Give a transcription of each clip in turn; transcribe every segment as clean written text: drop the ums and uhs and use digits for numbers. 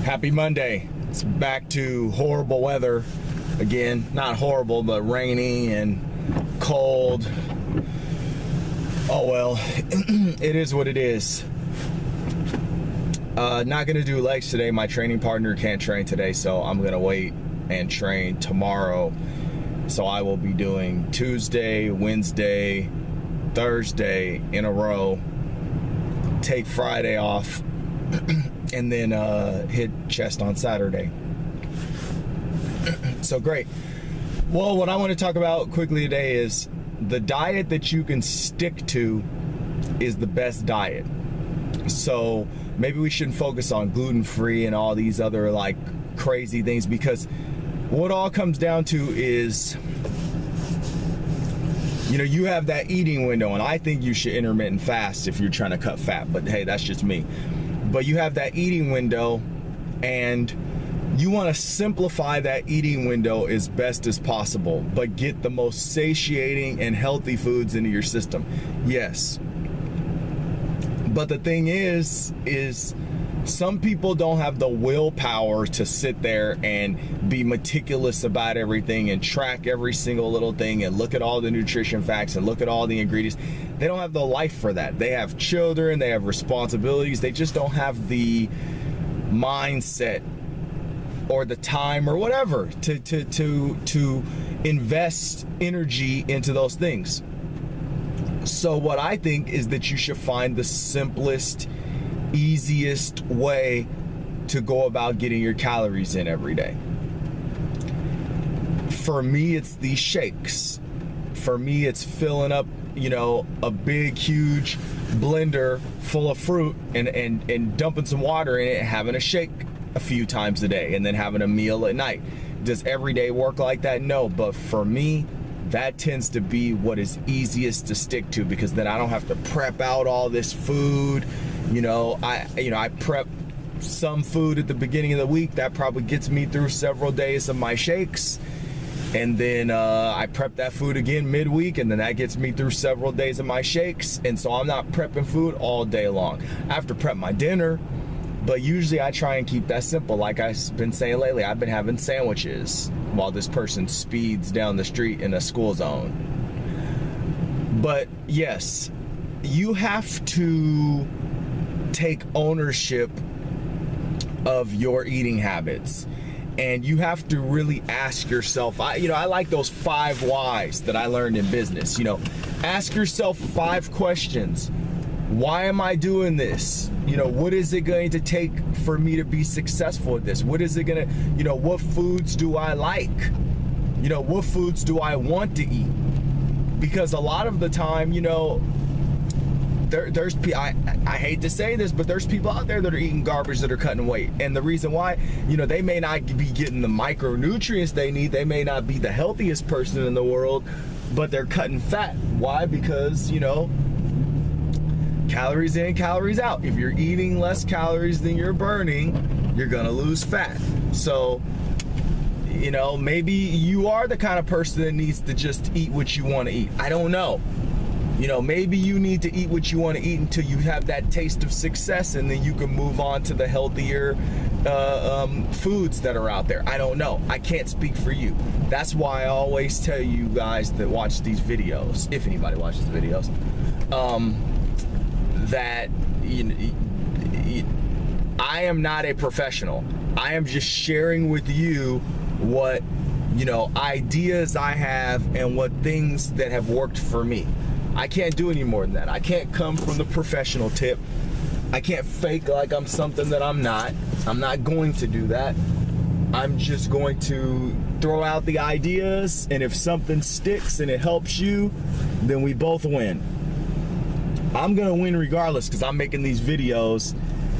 Happy Monday. It's back to horrible weather again. Not horrible, but rainy and cold. Oh well, it is what it is. Not gonna do legs today. My training partner can't train today, so I'm gonna wait and train tomorrow. So I will be doing Tuesday, Wednesday, Thursday in a row. Take Friday off, and then hit chest on Saturday. So great. Well, what I want to talk about quickly today is the diet that you can stick to is the best diet. So maybe we shouldn't focus on gluten-free and all these other like crazy things, because what all comes down to is, you know, you have that eating window, and I think you should intermittent fast if you're trying to cut fat, but hey, that's just me. But you have that eating window, and you want to simplify that eating window as best as possible, but get the most satiating and healthy foods into your system. Yes. But the thing is some people don't have the willpower to sit there and be meticulous about everything and track every single little thing and look at all the nutrition facts and look at all the ingredients. They don't have the life for that. They have children, they have responsibilities. They just don't have the mindset or the time or whatever to invest energy into those things. So what I think is that you should find the simplest, easiest way to go about getting your calories in every day. For me, it's these shakes. For me, it's filling up, you know, a big, huge blender full of fruit and dumping some water in it and having a shake a few times a day and then having a meal at night. Does every day work like that? No, but for me, that tends to be what is easiest to stick to, because then I don't have to prep out all this food. You know, I prep some food at the beginning of the week that probably gets me through several days of my shakes, and then I prep that food again midweek, and then that gets me through several days of my shakes. And so I'm not prepping food all day long. I have to prep my dinner, but usually I try and keep that simple. Like I've been saying lately, I've been having sandwiches while this person speeds down the street in a school zone. But yes, you have to take ownership of your eating habits, and you have to really ask yourself, I like those 5 whys that I learned in business. You know, ask yourself 5 questions. Why am I doing this? You know, what is it going to take for me to be successful at this? What is it gonna, you know, what foods do I like? You know, what foods do I want to eat? Because a lot of the time, you know, I hate to say this, but there's people out there that are eating garbage that are cutting weight. And the reason why, you know, they may not be getting the micronutrients they need. They may not be the healthiest person in the world, but they're cutting fat. Why? Because, you know, calories in, calories out. If you're eating less calories than you're burning, you're gonna lose fat. So, you know, maybe you are the kind of person that needs to just eat what you want to eat. I don't know. You know, maybe you need to eat what you want to eat until you have that taste of success, and then you can move on to the healthier foods that are out there. I don't know. I can't speak for you. That's why I always tell you guys that watch these videos, if anybody watches the videos, that I am not a professional. I am just sharing with you what, you know, ideas I have and what things that have worked for me. I can't do any more than that. I can't come from the professional tip. I can't fake like I'm something that I'm not. I'm not going to do that. I'm just going to throw out the ideas, and if something sticks and it helps you, then we both win. I'm gonna win regardless, because I'm making these videos,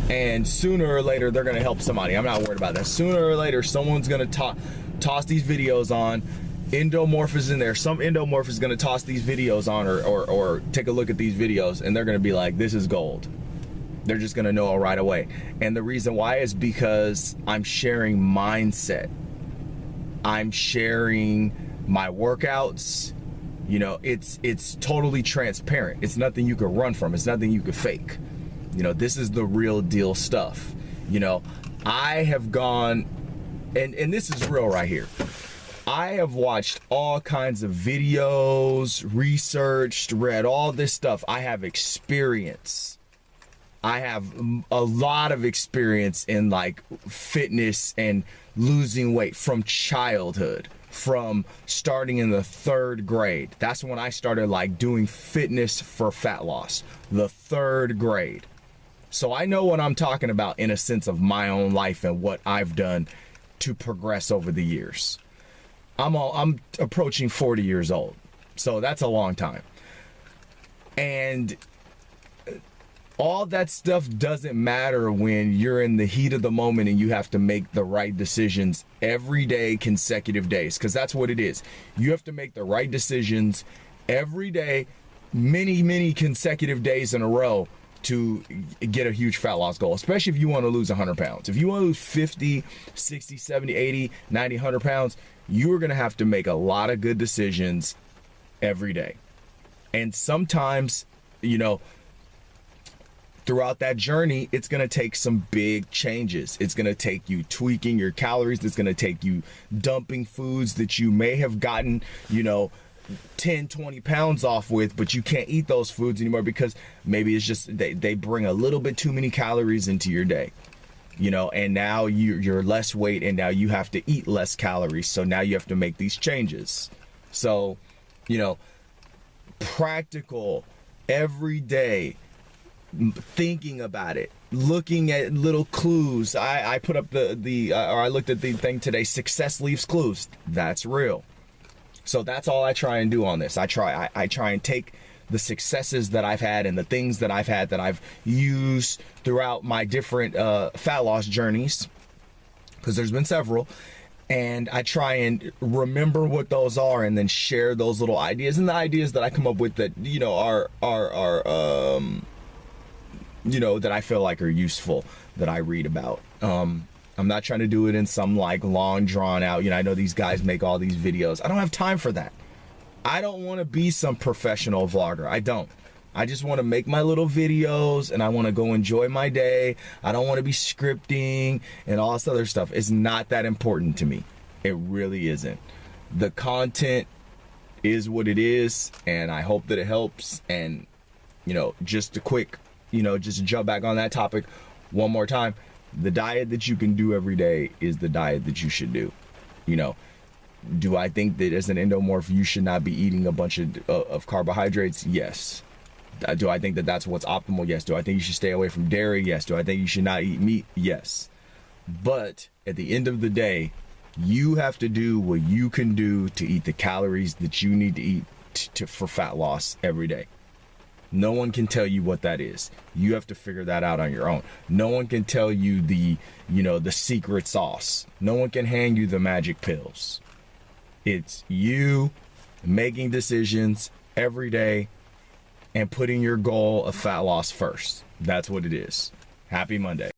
and sooner or later they're gonna help somebody. I'm not worried about that. Sooner or later someone's gonna toss these videos on. Endomorph is in there. Some Endomorph is gonna toss these videos on, or take a look at these videos, and they're gonna be like, this is gold. They're just gonna know it right away. And the reason why is because I'm sharing mindset. I'm sharing my workouts. You know, it's totally transparent. It's nothing you could run from. It's nothing you could fake. You know, this is the real deal stuff. You know, I have gone, and this is real right here. I have watched all kinds of videos, researched, read all this stuff. I have experience. I have a lot of experience in like fitness and losing weight from childhood, from starting in the 3rd grade. That's when I started like doing fitness for fat loss, the 3rd grade. So I know what I'm talking about in a sense of my own life and what I've done to progress over the years. I'm approaching 40 years old, so that's a long time. And all that stuff doesn't matter when you're in the heat of the moment and you have to make the right decisions every day, consecutive days, because that's what it is. You have to make the right decisions every day, many consecutive days in a row to get a huge fat loss goal, especially if you want to lose 100 pounds. If you want to lose 50, 60, 70, 80, 90, 100 pounds, you are going to have to make a lot of good decisions every day. And sometimes, you know, throughout that journey, it's going to take some big changes. It's going to take you tweaking your calories. It's going to take you dumping foods that you may have gotten, you know, 10, 20 pounds off with, but you can't eat those foods anymore because maybe it's just they bring a little bit too many calories into your day, you know, and now you're less weight and now you have to eat less calories. So now you have to make these changes. So, you know, practical, every day, thinking about it, looking at little clues. I put up or I looked at the thing today, success leaves clues. That's real. So that's all I try and do on this. I try and take the successes that I've had and the things that I've had that I've used throughout my different fat loss journeys, because there's been several, and I try and remember what those are and then share those little ideas and the ideas that I come up with that, you know, are you know, that I feel like are useful, that I read about. I'm not trying to do it in some like long drawn out, you know, I know these guys make all these videos. I don't have time for that. I don't want to be some professional vlogger. I don't. I just want to make my little videos and I want to go enjoy my day. I don't want to be scripting and all this other stuff. It's not that important to me. It really isn't. The content is what it is, and I hope that it helps. And, you know, just a quick, you know, just jump back on that topic one more time. The diet that you can do every day is the diet that you should do. You know, do I think that as an endomorph you should not be eating a bunch of carbohydrates? Yes. Do I think that that's what's optimal? Yes. Do I think you should stay away from dairy? Yes. Do I think you should not eat meat? Yes. But at the end of the day, you have to do what you can do to eat the calories that you need to eat for fat loss every day. No one can tell you what that is. You have to figure that out on your own. No one can tell you the secret sauce. No one can hand you the magic pills. It's you making decisions every day and putting your goal of fat loss first. That's what it is. Happy Monday.